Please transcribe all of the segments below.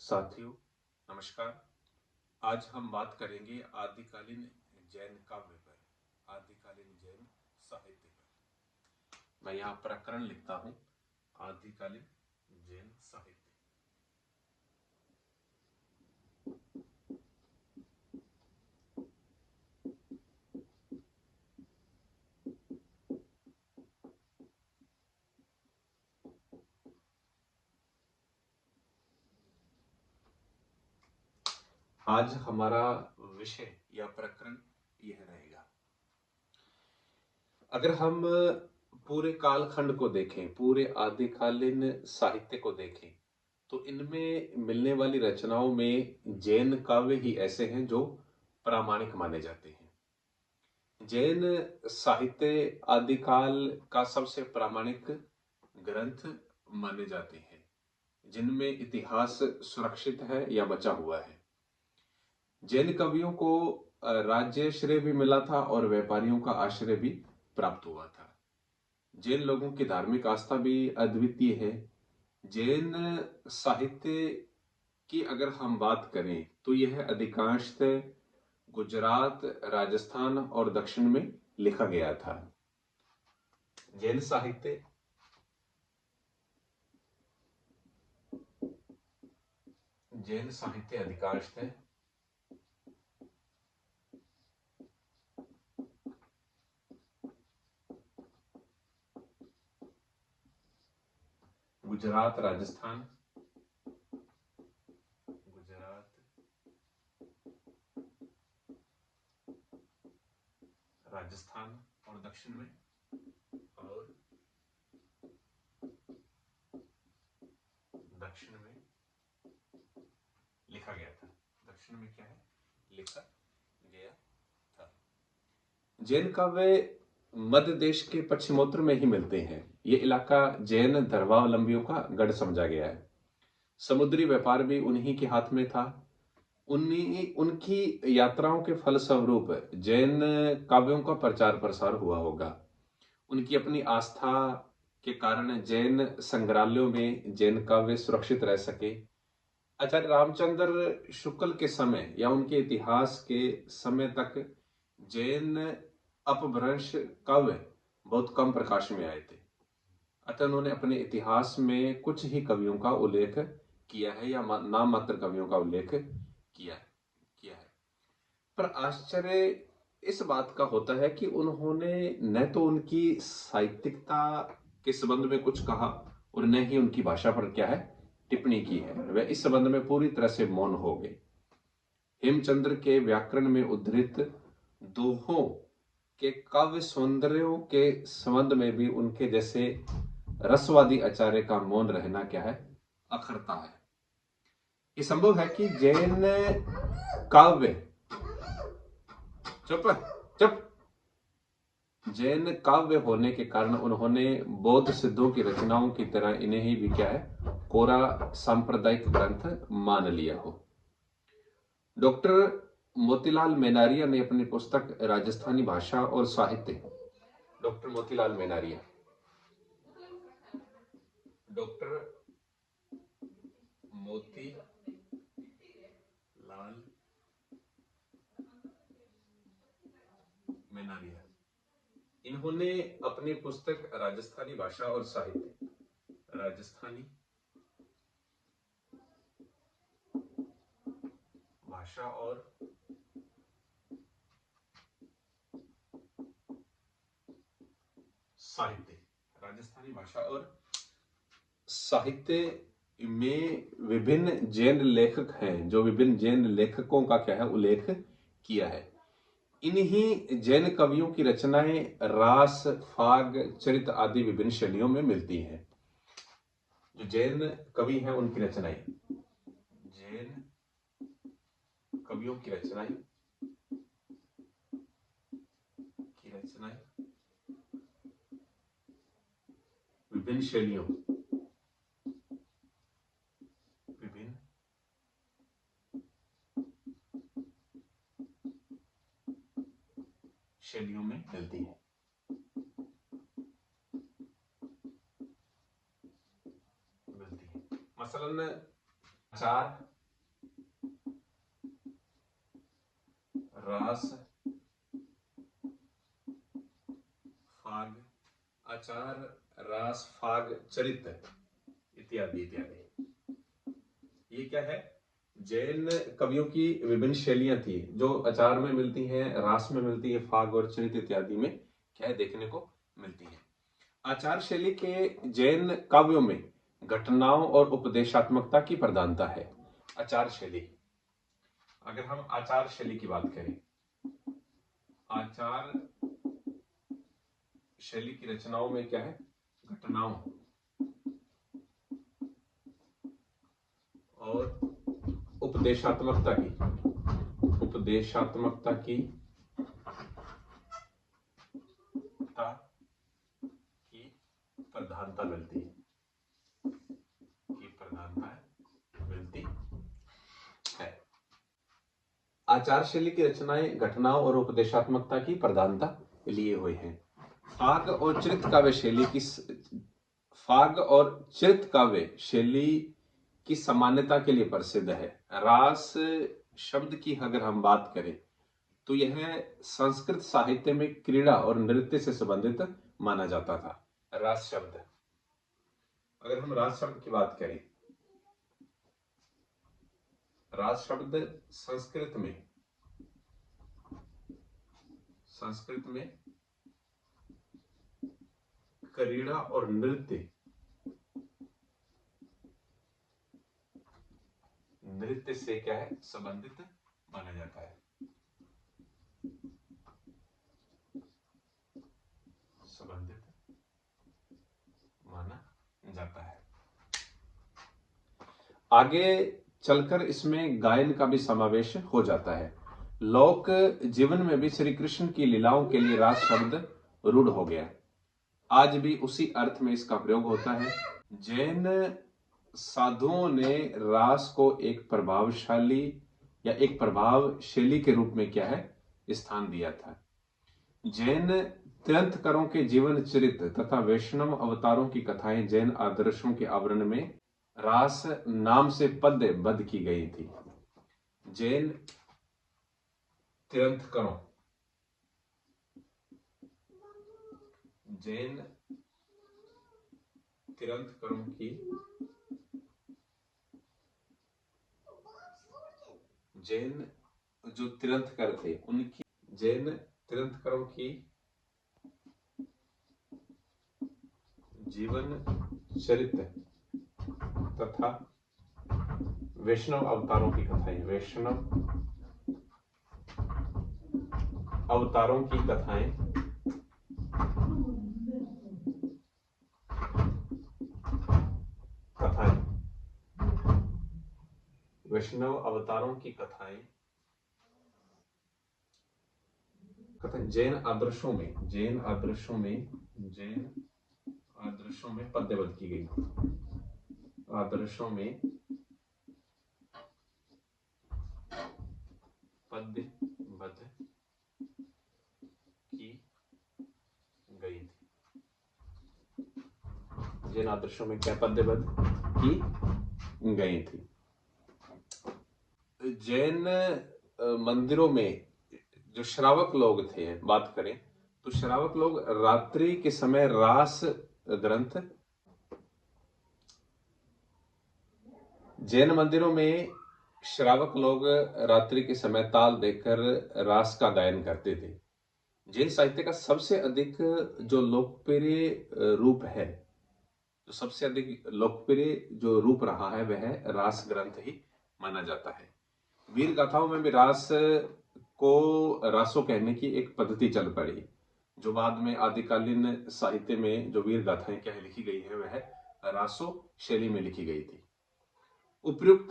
साथियों, नमस्कार। आज हम बात करेंगे आदिकालीन जैन काव्य पर, आदिकालीन जैन साहित्य पर। मैं यहाँ प्रकरण लिखता हूँ, आदिकालीन जैन साहित्य। आज हमारा विषय या प्रकरण यह रहेगा। अगर हम पूरे कालखंड को देखें, पूरे आदिकालीन साहित्य को देखें, तो इनमें मिलने वाली रचनाओं में जैन काव्य ही ऐसे हैं जो प्रामाणिक माने जाते हैं। जैन साहित्य आदिकाल का सबसे प्रामाणिक ग्रंथ माने जाते हैं, जिनमें इतिहास सुरक्षित है या बचा हुआ है। जैन कवियों को राज्याश्रय भी मिला था और व्यापारियों का आश्रय भी प्राप्त हुआ था। जैन लोगों की धार्मिक आस्था भी अद्वितीय है। जैन साहित्य की अगर हम बात करें तो यह अधिकांशतः गुजरात, राजस्थान और दक्षिण में लिखा गया था। जैन साहित्य अधिकांशतः गुजरात, राजस्थान और दक्षिण में लिखा गया था। दक्षिण में क्या है, लिखा गया था। जैन काव्य मध्य देश के पश्चिमोत्तर में ही मिलते हैं। ये इलाका जैन धर्मावलंबियों का गढ़ समझा गया है। समुद्री व्यापार भी उन्हीं के हाथ में था। उनकी यात्राओं के फलस्वरूप जैन काव्यों का प्रचार प्रसार हुआ होगा। उनकी अपनी आस्था के कारण जैन संग्रहालयों में जैन काव्य सुरक्षित रह सके। आचार्य रामचंद्र शुक्ल के समय या उनके इतिहास के समय तक जैन अपभ्रंश काव्य बहुत कम प्रकाश में आए थे। अतः उन्होंने अपने इतिहास में कुछ ही कवियों का उल्लेख किया है या नाम मात्र कवियों का उल्लेख किया है। पर आश्चर्य इस बात का होता है कि उन्होंने न तो उनकी साहित्यिकता के संबंध में कुछ कहा और न ही उनकी भाषा पर क्या है टिप्पणी की है। वे इस संबंध में पूरी तरह से मौन हो गए। हेमचंद्र के व्याकरण में उद्धृत दोहों के काव्य सौंदर्यों के संबंध में भी उनके जैसे रसवादी आचार्य का मौन रहना क्या है, अखरता है। ये संभव है कि जैन काव्य जैन काव्य होने के कारण उन्होंने बौद्ध सिद्धों की रचनाओं की तरह इन्हें ही भी क्या है कोरा सांप्रदायिक ग्रंथ मान लिया हो। डॉक्टर मोतीलाल मेनारिया ने अपनी पुस्तक राजस्थानी भाषा और साहित्य, डॉक्टर मोतीलाल मेनारिया इन्होंने अपनी पुस्तक राजस्थानी भाषा और साहित्य, राजस्थानी भाषा और साहित्य, राजस्थानी भाषा और साहित्य में विभिन्न जैन लेखक हैं जो विभिन्न जैन लेखकों का क्या है उल्लेख किया है। इन्हीं जैन कवियों की रचनाएं रास, फाग, चरित आदि विभिन्न शैलियों में मिलती हैं। जो जैन कवि हैं उनकी रचनाएं, जैन कवियों की रचनाएं विभिन्न शैलियों में मिलती है। मसलन आचार, रास, फाग, आचार, रास, फाग, चरित्र इत्यादि इत्यादि। ये क्या है? जैन कवियों की विभिन्न शैलियां थी जो आचार में मिलती हैं, रास में मिलती है, फाग और चरित्र इत्यादि में क्या है देखने को मिलती है। आचार शैली के जैन काव्यों में घटनाओं और उपदेशात्मकता की प्रधानता है। आचार शैली, अगर हम आचार शैली की बात करें, आचार शैली की रचनाओं में क्या है? घटनाओं और उपदेशात्मकता की प्रधानता मिलती है। आचार शैली की रचनाएं घटनाओं और उपदेशात्मकता की प्रधानता लिए हुए हैं। फाग और चरित्र काव्य शैली की सामान्यता के लिए प्रसिद्ध है। रास शब्द की अगर हम बात करें तो यह संस्कृत साहित्य में क्रीड़ा और नृत्य से संबंधित माना जाता था। रास शब्द, अगर हम रास शब्द की बात करें, रास शब्द संस्कृत में क्रीड़ा और नृत्य से क्या है? संबंधित माना जाता है। आगे चलकर इसमें गायन का भी समावेश हो जाता है। लोक जीवन में भी श्री कृष्ण की लीलाओं के लिए रास शब्द रूढ़ हो गया। आज भी उसी अर्थ में इसका प्रयोग होता है। जैन साधुओं ने रास को एक प्रभावशैली के रूप में क्या है? स्थान दिया था। जैन तीर्थंकरों के जीवन चरित्र तथा वैष्णव अवतारों की कथाएं जैन आदर्शों के आवरण में रास नाम से पद्यबद्ध की गई थी। जैन तीर्थंकरों की जैन जो तीर्थंकर थे उनकी जैन तीर्थंकरों की जीवन चरित्र तथा वैष्णव अवतारों की कथाएं वैष्णव अवतारों की कथाएं जैन आदर्शों में पद्यबद्ध की गई। आदर्शों में पद्यबद्ध की गई थी। जैन आदर्शों में क्या पद्यबद्ध की गई थी? जैन मंदिरों में जो श्रावक लोग थे, बात करें तो श्रावक लोग रात्रि के समय रास ग्रंथ, जैन मंदिरों में श्रावक लोग रात्रि के समय ताल देकर रास का गायन करते थे। जैन साहित्य का सबसे अधिक जो लोकप्रिय रूप है, जो सबसे अधिक लोकप्रिय जो रूप रहा है वह रास ग्रंथ ही माना जाता है। वीर गाथाओं में भी रास को रासो कहने की एक पद्धति चल पड़ी, जो बाद में आदिकालीन साहित्य में जो वीर गाथाएं क्या लिखी गई है वह रासो शैली में लिखी गई थी। उपयुक्त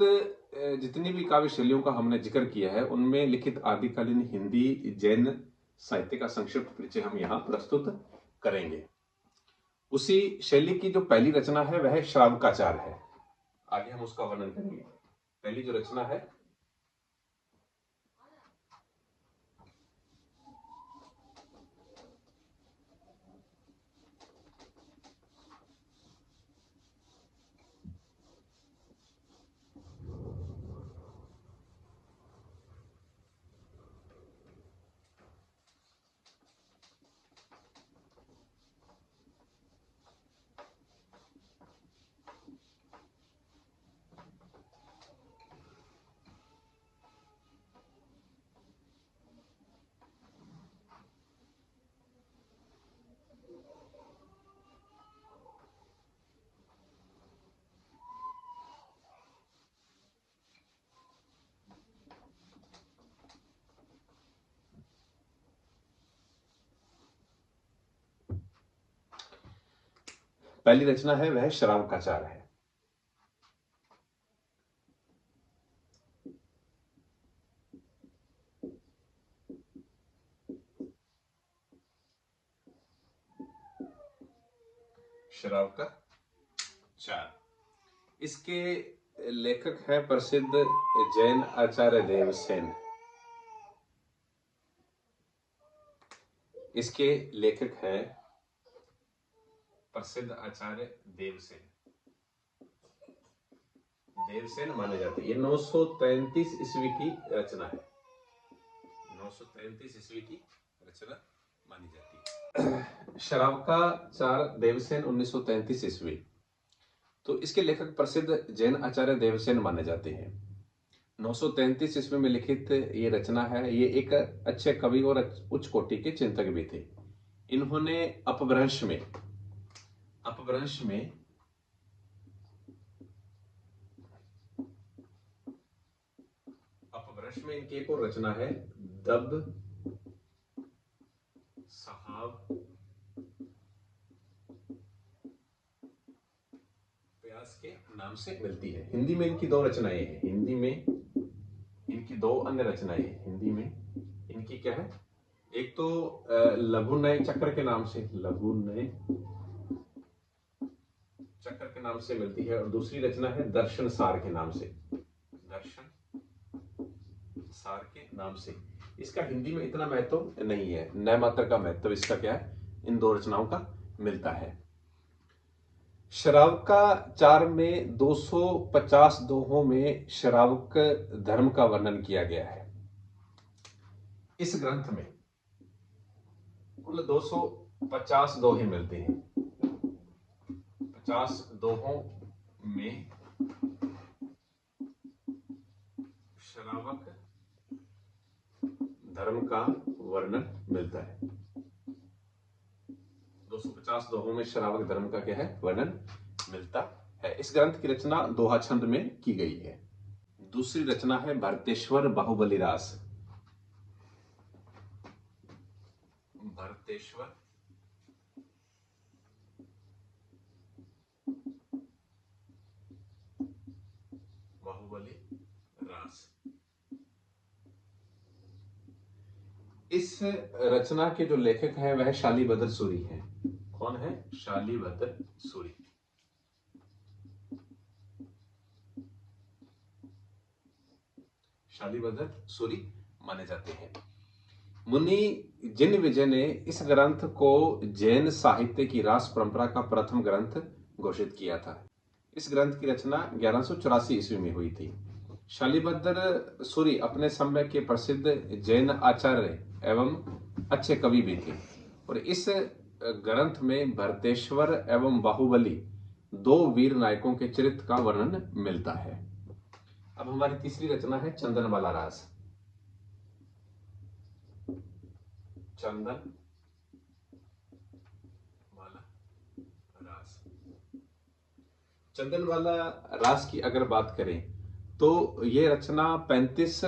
जितनी भी काव्य शैलियों का हमने जिक्र किया है उनमें लिखित आदिकालीन हिंदी जैन साहित्य का संक्षिप्त परिचय हम यहाँ प्रस्तुत करेंगे। उसी शैली की जो पहली रचना है वह श्रावकाचार है। आगे हम उसका वर्णन करेंगे। पहली जो रचना है पहली रचना है वह श्रावकाचार है। श्रावकाचार, इसके लेखक है प्रसिद्ध जैन आचार्य देवसेन। इसके लेखक है प्रसिद्ध आचार्य देवसेन। देवसेन माने जाते हैं। ये 933 ईस्वी की रचना है। 933 ईस्वी की रचना मानी जाती है। श्रावकाचार देवसेन 1933 ईस्वी। तो इसके लेखक प्रसिद्ध जैन आचार्य देवसेन माने जाते हैं। 933 ईस्वी में लिखित ये रचना है। ये एक अच्छे कवि और उच्च कोटि के चिंतक भी थे। इन्होंने अपभ्रंश में इनकी एक और रचना है दब साहब प्यास के नाम से मिलती है। हिंदी में इनकी दो रचनाएं हैं। हिंदी में इनकी दो अन्य रचनाएं हैं। हिंदी में इनकी क्या है, एक तो लघुनय चक्र के नाम से, लघुनय चक्र के नाम से मिलती है, और दूसरी रचना है दर्शन सार के नाम से, दर्शन सार के नाम से। इसका हिंदी में इतना महत्व नहीं है, नय मात्र का महत्व इसका क्या है, इन दो रचनाओं का मिलता है। श्रावकाचार में 250 दोहों में श्रावक धर्म का वर्णन किया गया है। इस ग्रंथ में कुल 250 दोहे मिलते हैं। 50 दोहों में श्रावक धर्म का वर्णन मिलता है। 250 दोहों में श्रावक धर्म का क्या है, वर्णन मिलता है। इस ग्रंथ की रचना दोहा छंद में की गई है। दूसरी रचना है भरतेश्वर बाहुबली रास। भरतेश्वर बाहुबली रास। इस रचना के जो लेखक हैं वह शालीभद्र सूरी हैं। कौन है? शालीभद्र सूरी। शालीभद्र सूरी माने जाते हैं। मुनि जिन विजय ने इस ग्रंथ को जैन साहित्य की रास परंपरा का प्रथम ग्रंथ घोषित किया था। इस ग्रंथ की रचना 1184 ईस्वी में हुई थी। शालीभद्र सूरी अपने समय के प्रसिद्ध जैन आचार्य एवं अच्छे कवि भी थे, और इस ग्रंथ में भरतेश्वर एवं बाहुबली दो वीर नायकों के चरित्र का वर्णन मिलता है। अब हमारी तीसरी रचना है चंदनवाला रास। चंदनवाला रास। चंदनवाला रास की अगर बात करें तो यह रचना 35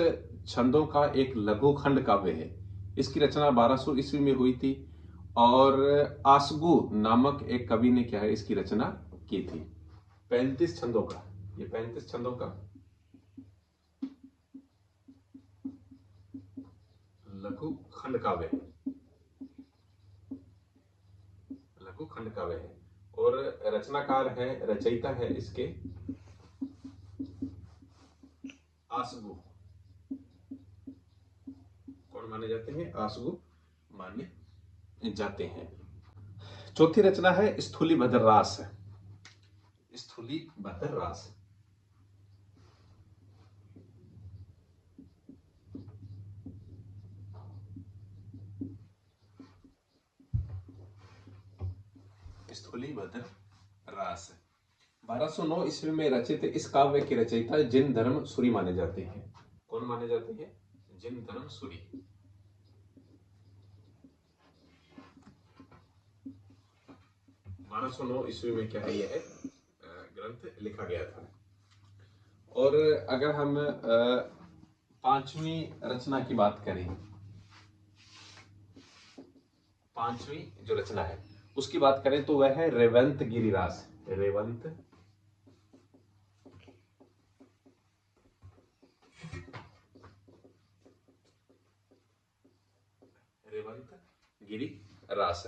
छंदों का एक लघु खंड काव्य है। इसकी रचना 1200 ईस्वी में हुई थी, और आसगु नामक एक कवि ने क्या है, इसकी रचना की थी। 35 छंदों का, ये 35 छंदों का लघु खंड काव्य है। लघु खंड काव्य है, और रचनाकार है, रचयिता है इसके आसगु। कौन माने जाते हैं? आसगु माने जाते हैं। चौथी रचना है स्थूलीभद्र रास। स्थूलीभद्र रास। स्थूलीभद्र रास 1209 ईस्वी में रचित इस काव्य के रचयिता जिन धर्म सूरी माने जाते हैं। कौन माने जाते हैं? जिन धर्म सूरी। 1209 ईस्वी में क्या है, यह ग्रंथ लिखा गया था। और अगर हम पांचवी रचना की बात करें, पांचवी जो रचना है उसकी बात करें तो वह है रेवंत गिरिरास। रेवंत रेवंत गिरिरास।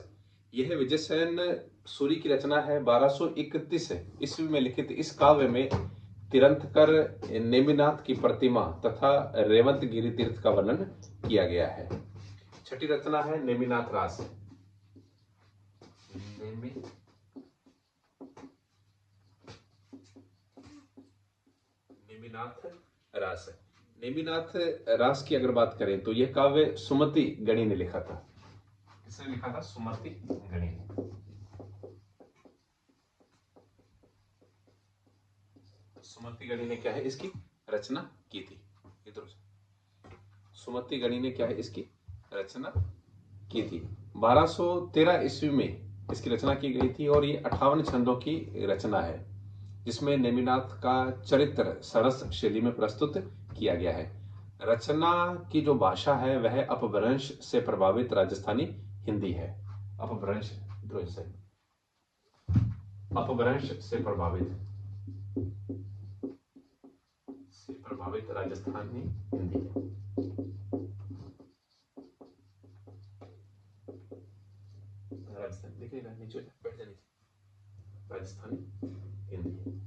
यह विजयसेन सूरी की रचना है। 1231 ईस्वी में लिखित इस काव्य में तिरंतकर नेमिनाथ की प्रतिमा तथा रेवंत गिरि तीर्थ का वर्णन किया गया है। छठी रचना है नेमिनाथ रास। नेमिनाथ रास। नेमिनाथ रास की अगर बात करें तो यह काव्य सुमति गणी ने लिखा था। किसने लिखा था? सुमति गणी ने। सुमति गणी ने क्या है इसकी रचना की थी? इधर सुमति गणी ने क्या है इसकी रचना की थी। 1213 ईस्वी में इसकी रचना की गई थी और ये 58 छंदों की रचना है, जिसमें नेमिनाथ का चरित्र सरस शैली में प्रस्तुत किया गया है। रचना की जो भाषा है वह अपभ्रंश से प्रभावित राजस्थानी हिंदी है। अपभ्रंश से प्रभावित राजस्थानी हिंदी है। राजस्थानी नीचे बैठ जाने राजस्थानी हिंदी है।